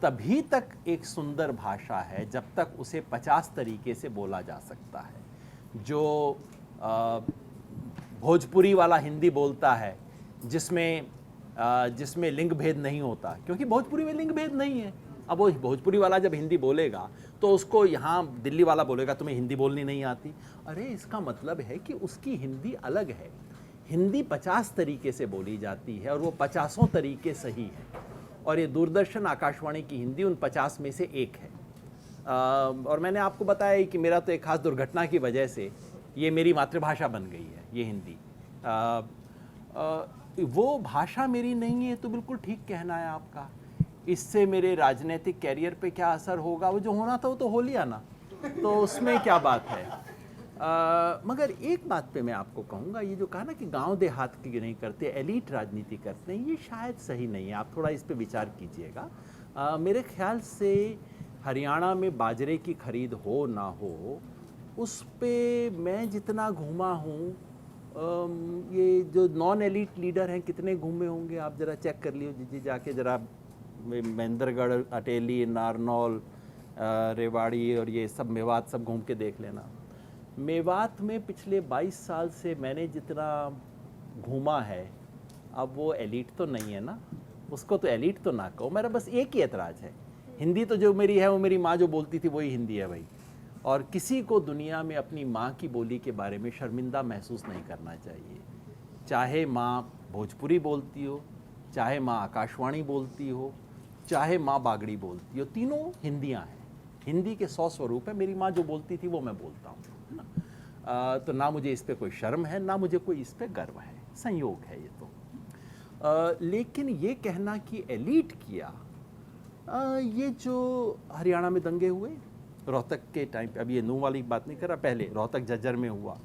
तभी तक एक सुंदर भाषा है जब तक उसे 50 तरीके से बोला जा सकता है। जो भोजपुरी वाला हिंदी बोलता है जिसमें लिंग भेद नहीं होता, क्योंकि भोजपुरी में लिंग भेद नहीं है। अब वो भोजपुरी वाला जब हिंदी बोलेगा तो उसको यहाँ दिल्ली वाला बोलेगा तुम्हें हिंदी बोलनी नहीं आती। अरे इसका मतलब है कि उसकी हिंदी अलग है। हिंदी 50 तरीके से बोली जाती है और वो 50 तरीके सही है, और ये दूरदर्शन आकाशवाणी की हिंदी उन 50 में से एक है। और मैंने आपको बताया कि मेरा तो एक खास दुर्घटना की वजह से ये मेरी मातृभाषा बन गई है, ये हिंदी। वो भाषा मेरी नहीं है तो बिल्कुल ठीक कहना है आपका। इससे मेरे राजनीतिक कैरियर पे क्या असर होगा, वो जो होना था वो तो हो लिया ना, तो उसमें क्या बात है। मगर एक बात पे मैं आपको कहूँगा, ये जो कहा ना कि गांव देहात की नहीं करते, एलीट राजनीति करते हैं, ये शायद सही नहीं है। आप थोड़ा इस पे विचार कीजिएगा। मेरे ख्याल से हरियाणा में बाजरे की खरीद हो ना हो, उस पे मैं जितना घूमा हूँ, ये जो नॉन एलीट लीडर हैं कितने घूमे होंगे आप ज़रा चेक कर लियो जी जाके, ज़रा महेंद्रगढ़, अटेली, नारनौल, रेवाड़ी और ये सब मेवात सब घूम के देख लेना। मेवात में पिछले 22 साल से मैंने जितना घूमा है, अब वो एलीट तो नहीं है ना, उसको तो एलीट तो ना कहो। मेरा बस एक ही एतराज़ है, हिंदी तो जो मेरी है वो मेरी माँ जो बोलती थी वही हिंदी है भाई। और किसी को दुनिया में अपनी माँ की बोली के बारे में शर्मिंदा महसूस नहीं करना चाहिए। चाहे माँ भोजपुरी बोलती हो, चाहे माँ आकाशवाणी बोलती हो, चाहे माँ बागड़ी बोलती हो, तीनों हिंदियाँ हैं। हिंदी के 100 स्वरूप है। मेरी माँ जो बोलती थी वो मैं बोलता हूँ, है ना। तो ना मुझे इस पे कोई शर्म है, ना मुझे कोई इस पे गर्व है, संयोग है ये तो। लेकिन ये कहना कि एलीट किया, ये जो हरियाणा में दंगे हुए रोहतक के टाइम पे, अब ये नूह वाली बात नहीं कर रहा, पहले रोहतक झज्जर में हुआ,